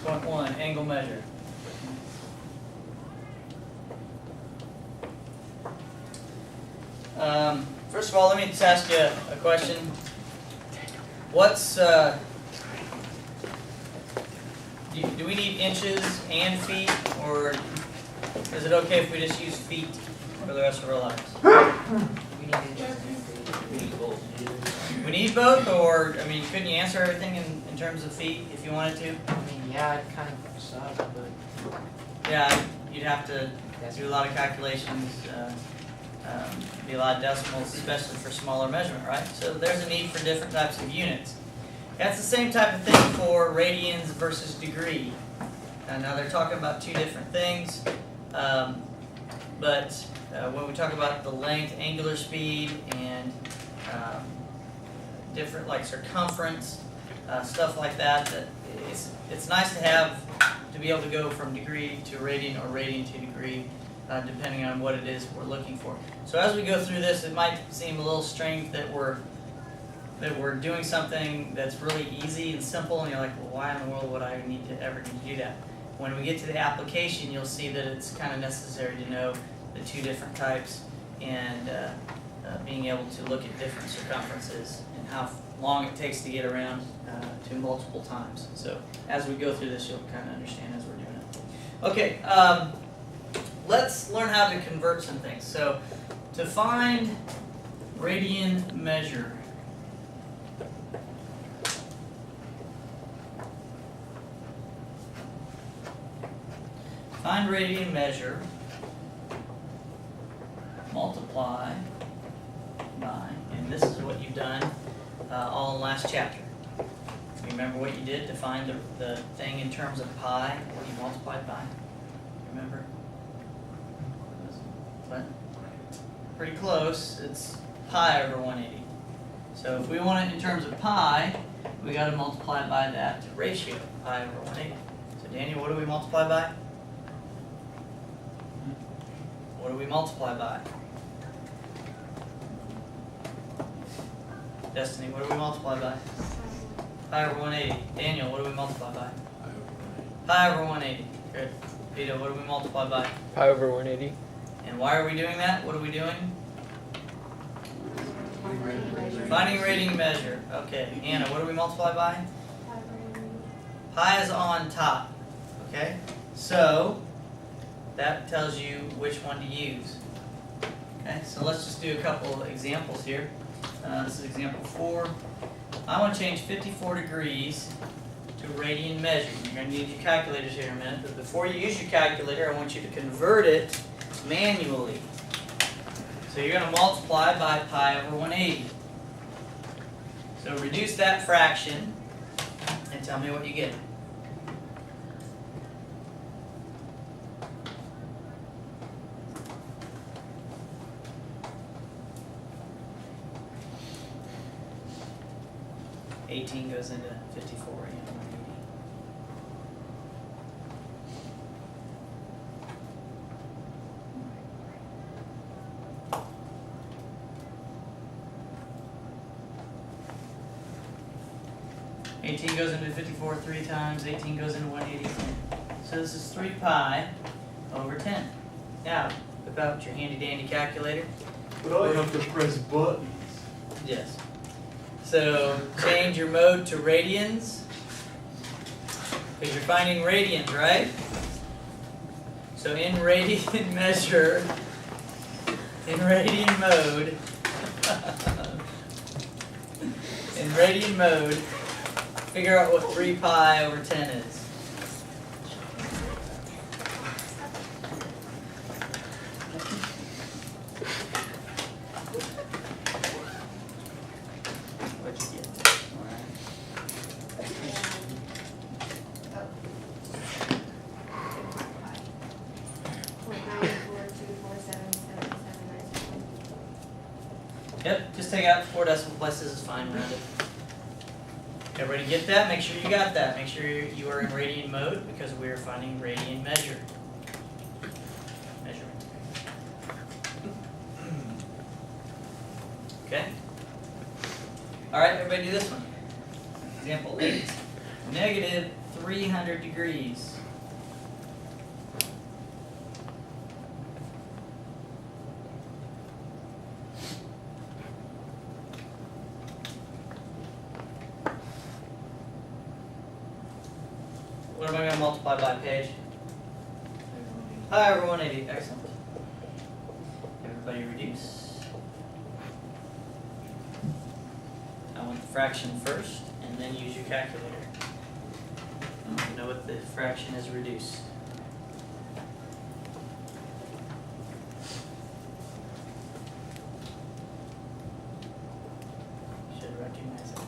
6.1, angle measure. First of all, let me just ask you a question. What's, do we need inches and feet, or is it okay if we just use feet for the rest of our lives? We need inches and feet. We need both. We need both, or, I mean, couldn't you answer everything in terms of feet if you wanted to? I mean, yeah, it kind of sucks, but Yeah, you'd have to do a lot of calculations, be a lot of decimals, especially for smaller measurement, right? So there's a need for different types of units. That's the same type of thing for radians versus degree. Now they're talking about two different things, but when we talk about the length, angular speed, and different like circumference, stuff like that, it's nice to have to be able to go from degree to radian or radian to degree, depending on what it is we're looking for. So as we go through this, it might seem a little strange that we're doing something that's really easy and simple, and you're like, well, why in the world would I ever need to do that? When we get to the application, you'll see that it's kind of necessary to know the two different types and being able to look at different circumferences and how long it takes to get around to multiple times. So as we go through this, you'll kind of understand as we're doing it. Okay, let's learn how to convert some things. So to find radian measure, find radian measure, multiply by, and this is what you've done all in last chapter. You remember what you did to find the thing in terms of pi, what you multiplied by? Remember? What? Pretty close. It's pi over 180. So if we want it in terms of pi, we got to multiply by that ratio, pi over 180. So Daniel, what do we multiply by? What do we multiply by? Destiny, what do we multiply by? Pi over 180. Daniel, what do we multiply by? Pi over 180. Good. Vito, what do we multiply by? Pi over 180. And why are we doing that? What are we doing? Finding radian measure. Okay. Anna, what do we multiply by? Pi is on top. Okay? So, that tells you which one to use. Okay? So let's just do a couple examples here. This is example 4. I want to change 54 degrees to radian measure. You're going to need your calculators here in a minute, but before you use your calculator, I want you to convert it manually. So you're going to multiply by pi over 180. So reduce that fraction and tell me what you get. $18 goes into 54 and 180. $18 goes into 54 3 times, 18 goes into 180. So this is 3 pi over 10. Now, whip out your handy dandy calculator. But I have to press buttons. Yes. So change your mode to radians, because you're finding radians, right? So in radian measure, in radian mode, figure out what 3 pi over 10 is. What'd you get? All right. Yep, just take out 4 decimal places is fine, round it. Everybody get that? Make sure you got that. Make sure you are in radian mode because we are finding radian measure. Measurement. Okay? Alright, everybody do this one. Example 8. Negative 300 degrees. What am I going to multiply by, Paige? Pi over 180. Excellent. Everybody reduce. I want the fraction first, and then use your calculator. I want to know what the fraction is reduced. Should recognize it.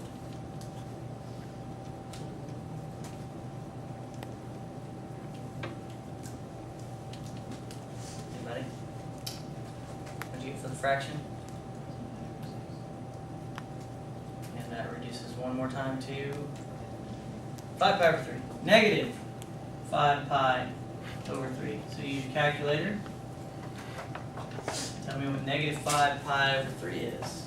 Anybody? What'd you get for the fraction? And that reduces one more time to 5 pi over 3. Negative 5 pi over 3. So use your calculator. Tell me what negative 5 pi over 3 is.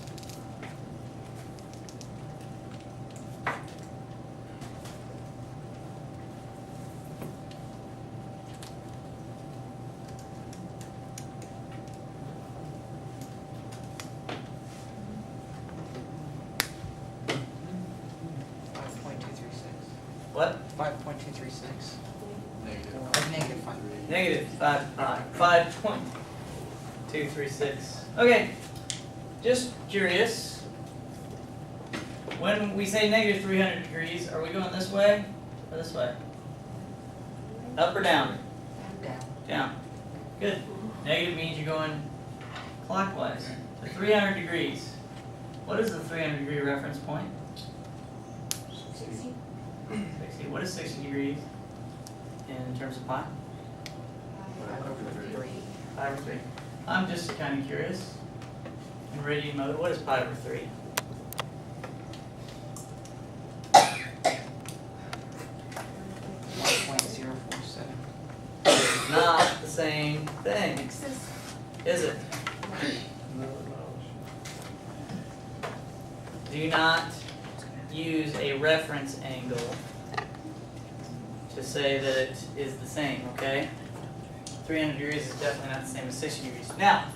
What? 5.236. Negative. Or negative 5. Negative 5 pi. 5.236. Okay. Just curious. When we say negative 300 degrees, are we going this way or this way? Up or down? Down. Down. Good. Negative means you're going clockwise to 300 degrees. What is the 300 degree reference point? 60. What is 60 degrees in terms of pi? 5 over 3. 5 over 3. I'm just kind of curious. In radian mode, what is pi over 3? Not the same thing, is it? Do not use a reference angle to say that it is the same, okay? 300 degrees is definitely not the same as 60 degrees. Now,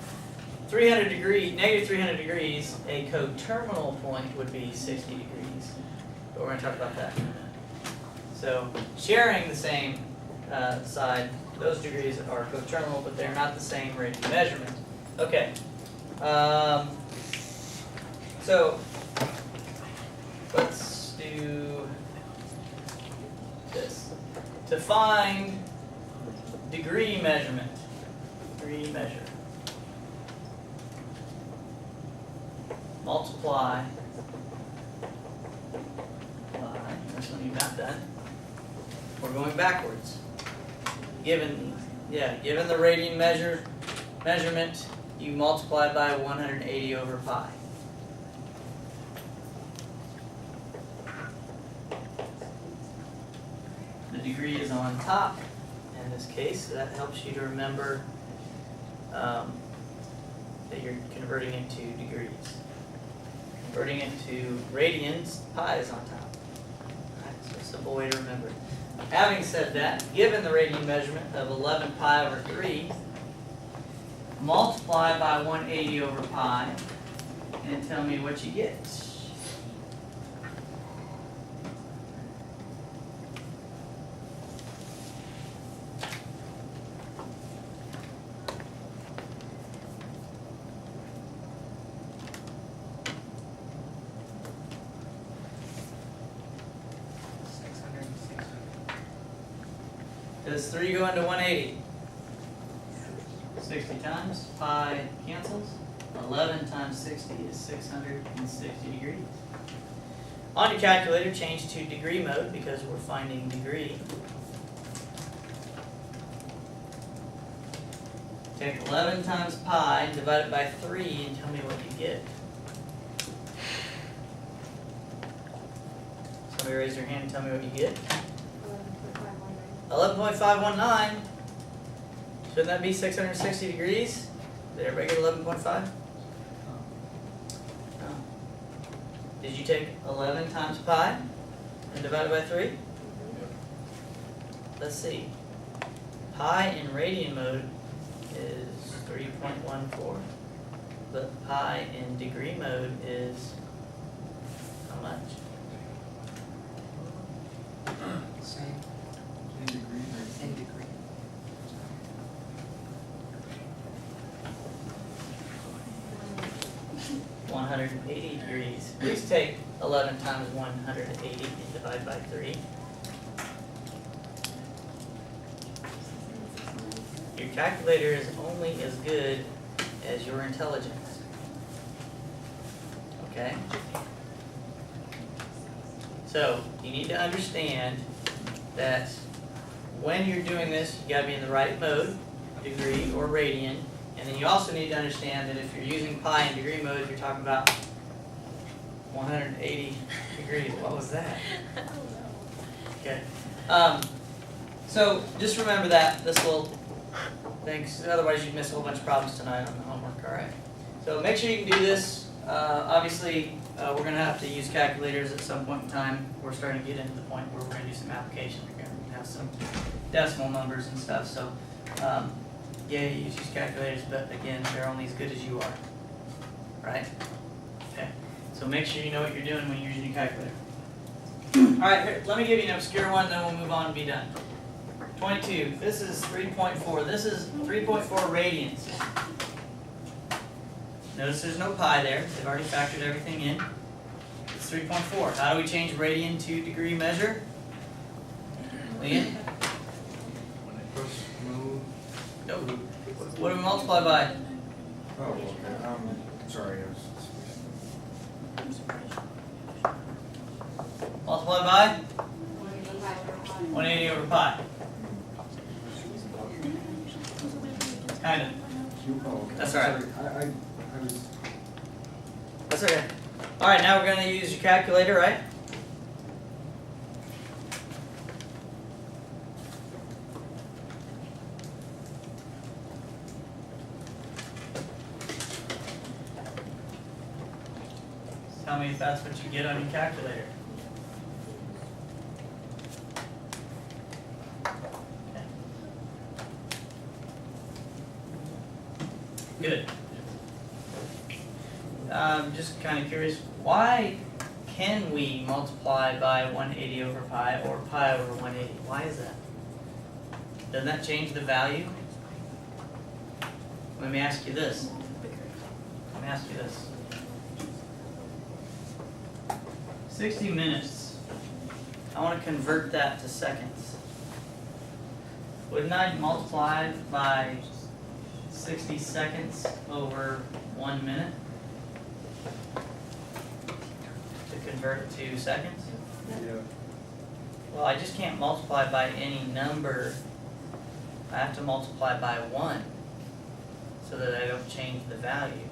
300 degrees, negative 300 degrees, a coterminal point would be 60 degrees. But we're going to talk about that in a minute. So, sharing the same side, those degrees are coterminal, but they're not the same radian measurement. Okay. So, let's do this. To find degree measurement, degree measure, multiply by, that's when you got that, we're going backwards. Given the radian measurement, you multiply by 180 over pi. The degree is on top in this case, so that helps you to remember that you're converting it to degrees. Converting it to radians, pi is on top. Alright, so a simple way to remember it. Having said that, given the radian measurement of 11 pi over 3, multiply by 180 over pi, and tell me what you get. Does 3 go into 180? 60 times. Pi cancels. 11 times 60 is 660 degrees. On your calculator, change to degree mode because we're finding degree. Take 11 times pi and divide it by 3 and tell me what you get. Somebody raise their hand and tell me what you get. 11.519. Shouldn't that be 660 degrees? Did everybody get 11.5? No. Did you take 11 times pi and divide it by 3? let's see. Pi in radian mode is 3.14, but pi in degree mode is how much? Same, In degrees. in degree. 180 degrees. Please take 11 times 180 and divide by 3. Your calculator is only as good as your intelligence. Okay? So, you need to understand that when you're doing this, you gotta be in the right mode, degree or radian. And then you also need to understand that if you're using pi in degree mode, you're talking about 180 degrees. What was that? Okay. So just remember that, this little thing, 'cause otherwise you'd miss a whole bunch of problems tonight on the homework, alright? So make sure you can do this. Obviously, we're going to have to use calculators at some point in time. We're starting to get into the point where we're going to do some application. We're going to have some decimal numbers and stuff. So yeah, you use calculators, but again, they're only as good as you are, right? Okay, so make sure you know what you're doing when you're using your calculator. Alright, here, let me give you an obscure one, then we'll move on and be done. 22, this is 3.4, this is 3.4 radians. Notice there's no pi there, they've already factored everything in. It's 3.4, how do we change radian to degree measure? Leon? When I first moved. No. What do we multiply by? Oh, okay. Sorry, I was. Multiply by? 180 over pi. Kind of. Oh, okay. That's all right. Sorry, I was. That's okay. Alright, now we're going to use your calculator, right? Tell me if that's what you get on your calculator. Okay. Good. I'm just kind of curious, why can we multiply by 180 over pi or pi over 180? Why is that? Doesn't that change the value? Let me ask you this. Let me ask you this. 60 minutes. I want to convert that to seconds. Wouldn't I multiply by 60 seconds over 1 minute to convert it to seconds? Yeah. Well, I just can't multiply by any number. I have to multiply by 1 so that I don't change the value.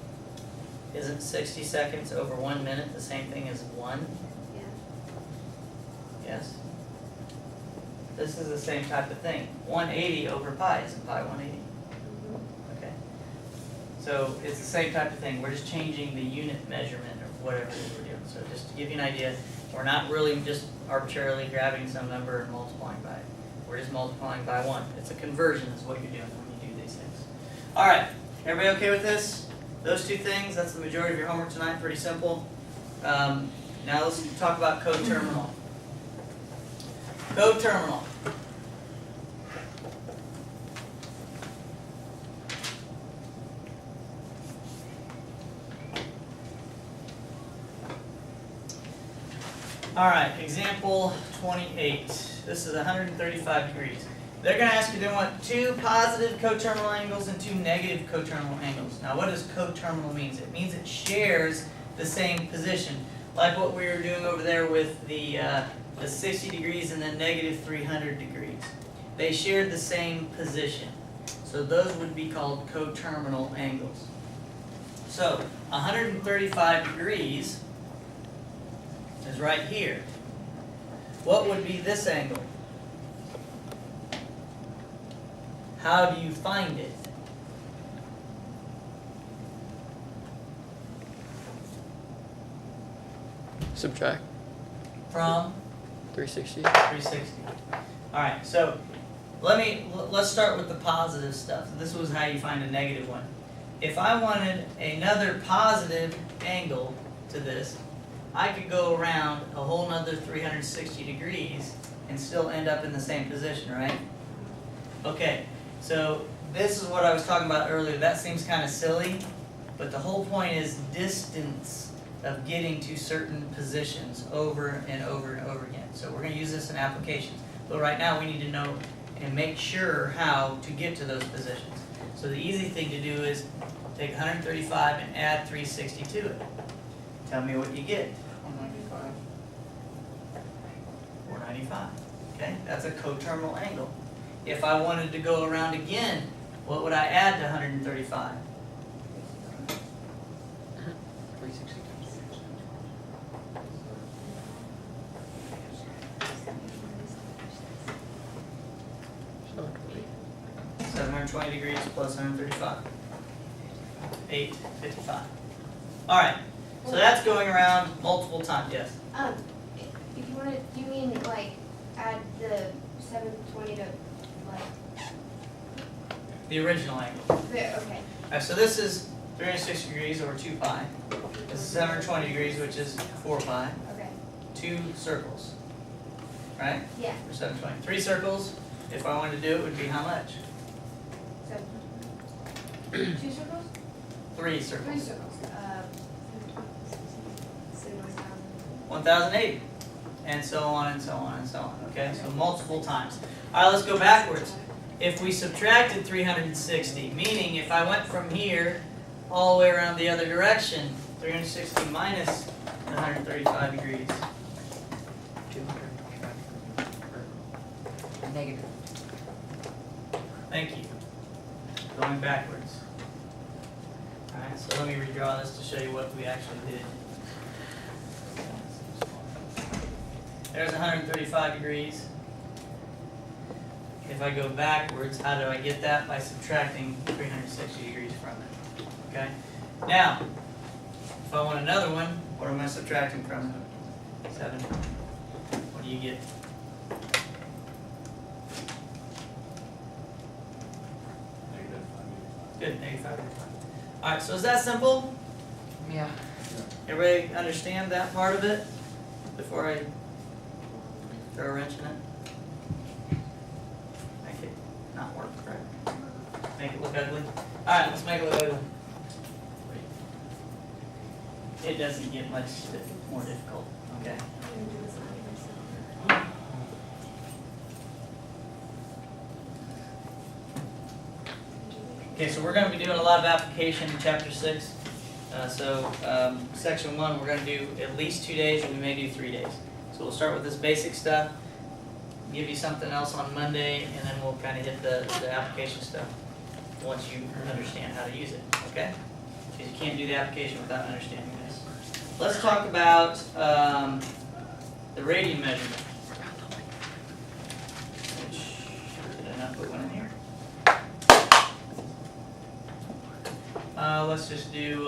Isn't 60 seconds over 1 minute the same thing as 1? Yes? This is the same type of thing. 180 over pi, isn't pi 180? Okay. So it's the same type of thing. We're just changing the unit measurement or whatever it is we're doing. So just to give you an idea, we're not really just arbitrarily grabbing some number and multiplying by it. We're just multiplying by 1. It's a conversion is what you're doing when you do these things. Alright, everybody okay with this? Those two things, that's the majority of your homework tonight, pretty simple. Now let's talk about coterminal. Coterminal. Alright, example 28. This is 135 degrees. They're going to ask you, they want 2 positive coterminal angles and 2 negative coterminal angles. Now what does coterminal mean? It means it shares the same position. Like what we were doing over there with the 60 degrees and then negative 300 degrees. They shared the same position. So those would be called coterminal angles. So 135 degrees is right here. What would be this angle? How do you find it? Subtract From 360. 360. Alright, so let's start with the positive stuff. This was how you find a negative one. If I wanted another positive angle to this, I could go around a whole nother 360 degrees and still end up in the same position, right? Okay, so this is what I was talking about earlier. That seems kind of silly, but the whole point is distance of getting to certain positions over and over and over again. So we're going to use this in applications. But right now we need to know and make sure how to get to those positions. So the easy thing to do is take 135 and add 360 to it. Tell me what you get. 195. 495. Okay, that's a coterminal angle. If I wanted to go around again, what would I add to 135? 360 times 720 degrees plus 135. 855. All right, so that's going around multiple times. Yes. If you want to, do you mean like add the 720 to like? The original angle. Okay. All right, so this is 360 degrees over 2 pi. This is 720 degrees, which is 4 pi. Okay. 2 circles, right? Yeah. For 720. 3 circles, if I wanted to do it, would be how much? So 2 circles? 3 circles. 3 circles. 1,080. And so on and so on and so on. Okay, so multiple times. All right, let's go backwards. If we subtracted 360, meaning if I went from here all the way around the other direction, 360 minus 135 degrees. 225 or negative. Thank you. Going backwards. Alright, so let me redraw this to show you what we actually did. There's 135 degrees. If I go backwards, how do I get that? By subtracting 360 degrees from it. Okay? Now, if I want another one, what am I subtracting from it? 7. What do you get? Good, -5. Alright, so is that simple? Yeah. Everybody understand that part of it before I throw a wrench in it? Make it not work correct. Make it look ugly. Alright, let's make it look ugly. It doesn't get much more difficult, okay? Okay, so we're going to be doing a lot of application in Chapter 6. Section 1, we're going to do at least 2 days, and we may do 3 days. So we'll start with this basic stuff, give you something else on Monday, and then we'll kind of hit the application stuff once you understand how to use it, okay? Because you can't do the application without understanding this. Let's talk about the radian measurement. Did I not put one in here? Let's just do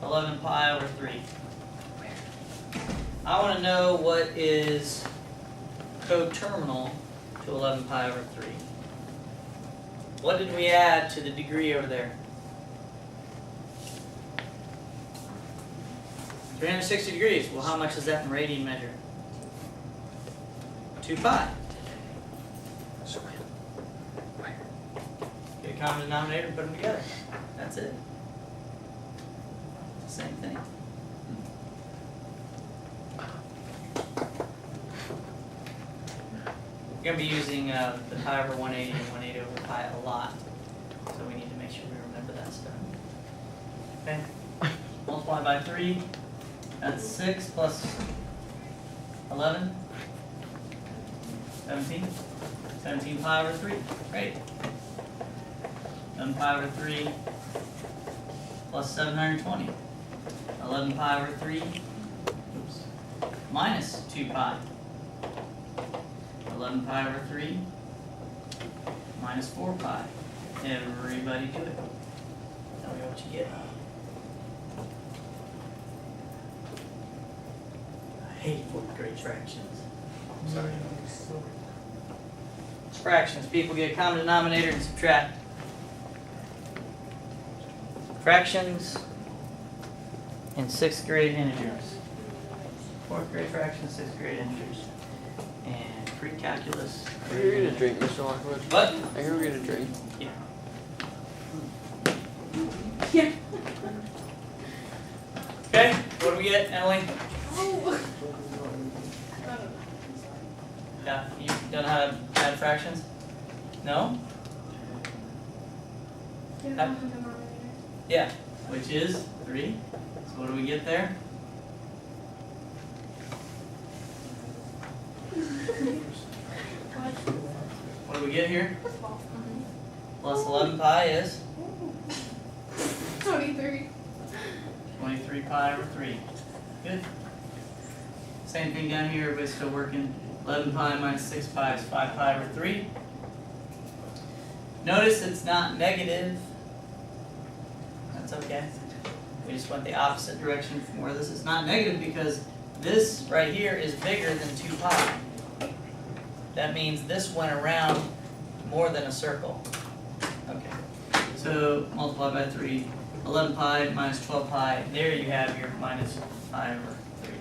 11 pi over 3. I want to know what is coterminal to 11 pi over 3. What did we add to the degree over there? 360 degrees. Well, how much is that in radian measure? 2 pi. Get a common denominator and put them together. That's it. It's the same thing. We're going to be using the pi over 180 and 180 over pi a lot. So we need to make sure we remember that stuff. Okay? Multiply by 3. That's 6 plus 11. 17. 17 pi over 3. Great. 11 pi over 3 plus 720. 11 pi over 3 minus 2 pi. 11 pi over 3 minus 4 pi. Everybody do it. Tell me what you get. I hate fourth grade fractions. Sorry. Fractions, people get a common denominator and subtract. Fractions in 6th grade integers. 4th grade fractions, 6th grade integers. And pre-calculus. I hear we're gonna drink, Mr. Lockwood. What? I hear we're gonna drink. Yeah. Yeah. Okay, what do we get, Emily? Oh. Yeah, you don't know how to add fractions? No? Yeah, which is 3. So what do we get there? What do we get here? Plus 11 pi is 23. 23 pi over 3. Good. Same thing down here, everybody's still working. 11 pi minus 6 pi is 5 pi over 3. Notice it's not negative. That's okay. We just went the opposite direction from where this is not negative because this right here is bigger than 2 pi. That means this went around more than a circle. Okay. So multiply by 3. 11 pi minus 12 pi. There you have your minus pi over 3.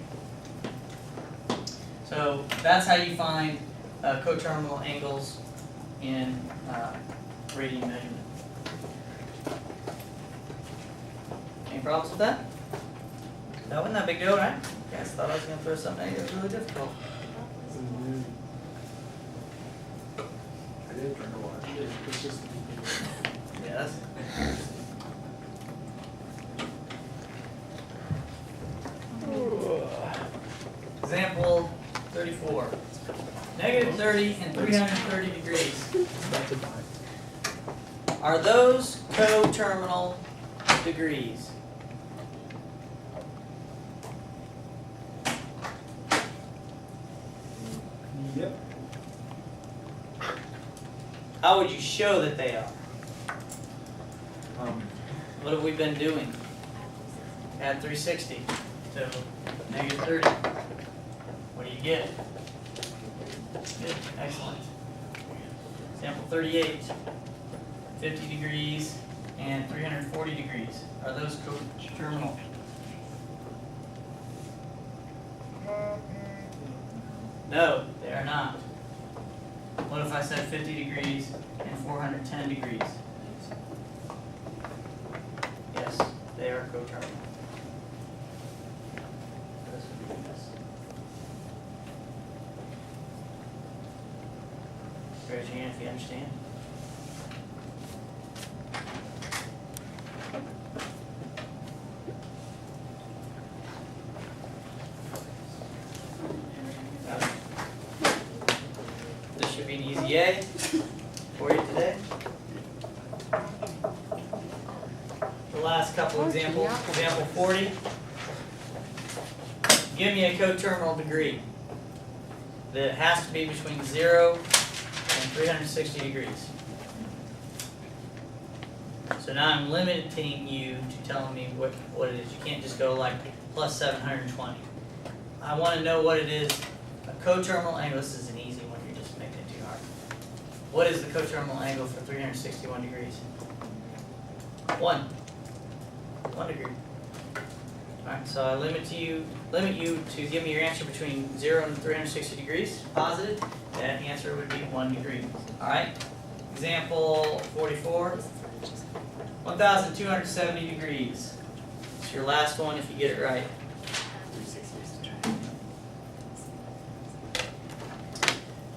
So that's how you find coterminal angles in radian measurement. Any problems with that? That wasn't that big deal, right? Guys thought I was going to throw something at you that was really difficult. I did drink a lot. It's just. Yes. Example 34. Negative 30 and 330 degrees. Are those coterminal degrees? Yep. How would you show that they are? Um, What have we been doing? Add 360 to negative 30. What do you get? Good, excellent. Example 38. 50 degrees and 340 degrees. Are those coterminal? No, they are not. What if I said 50 degrees and 410 degrees? Yes, they are coterminal. This would be this. Raise your hand if you understand. Got it? This should be an easy A for you today. The last couple examples. Example 40. Give me a coterminal degree that has to be between 0 and 360 degrees. So now I'm limiting you to telling me what it is. You can't just go like plus 720. I want to know what it is. A coterminal angle. This is an easy one. You're just making it too hard. What is the coterminal angle for 361 degrees? 1 degree. Alright, so I limit you to give me your answer between 0 and 360 degrees, positive. That answer would be 1 degree. Alright, example 44, 1,270 degrees. It's your last one if you get it right.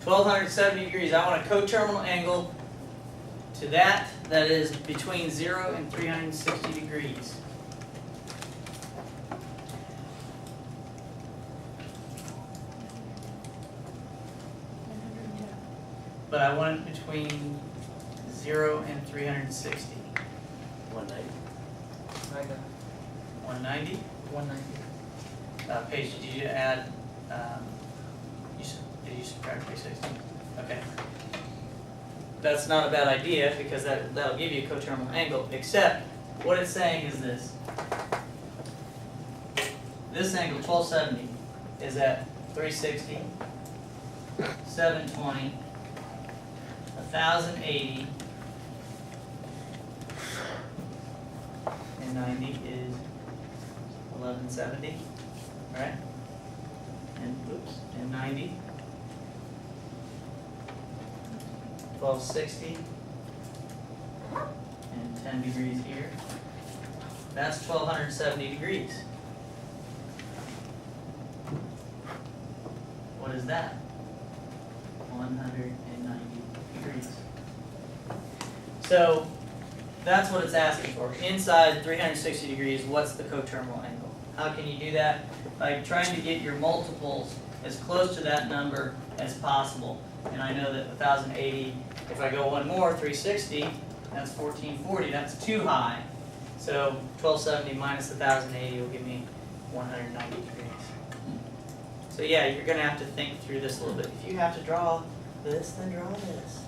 1,270 degrees. I want a coterminal angle to that is between 0 and 360 degrees. But I want it between 0 and 360. 190. I got 190? 190. Paige, did you add, did you subtract 360? Okay. That's not a bad idea because that'll give you a coterminal angle, except what it's saying is this. This angle, 1270, is at 360, 720, 1,080, and 90 is 1170, right? And oops, and 90, 1260, and 10 degrees here. That's 1270 degrees. What is that? 190 degrees. So that's what it's asking for. Inside 360 degrees, what's the coterminal angle? How can you do that? By trying to get your multiples as close to that number as possible. And I know that 1,080, if I go one more, 360, that's 1,440. That's too high. So 1,270 minus 1,080 will give me 190 degrees. So yeah, you're going to have to think through this a little bit. If you have to draw this, then draw this.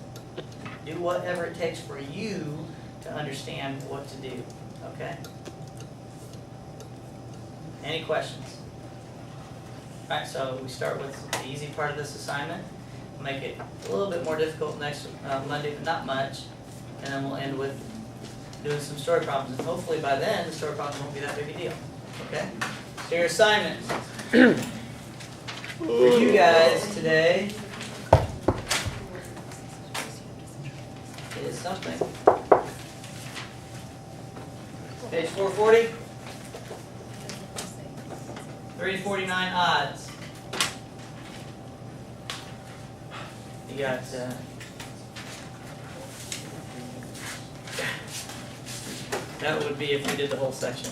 Do whatever it takes for you to understand what to do, okay? Any questions? All right, so we start with the easy part of this assignment. We'll make it a little bit more difficult next Monday, but not much. And then we'll end with doing some story problems. And hopefully by then, the story problems won't be that big a deal, okay? So your assignment for you guys today is something. Page 440. 349 odds. You got that would be if we did the whole section.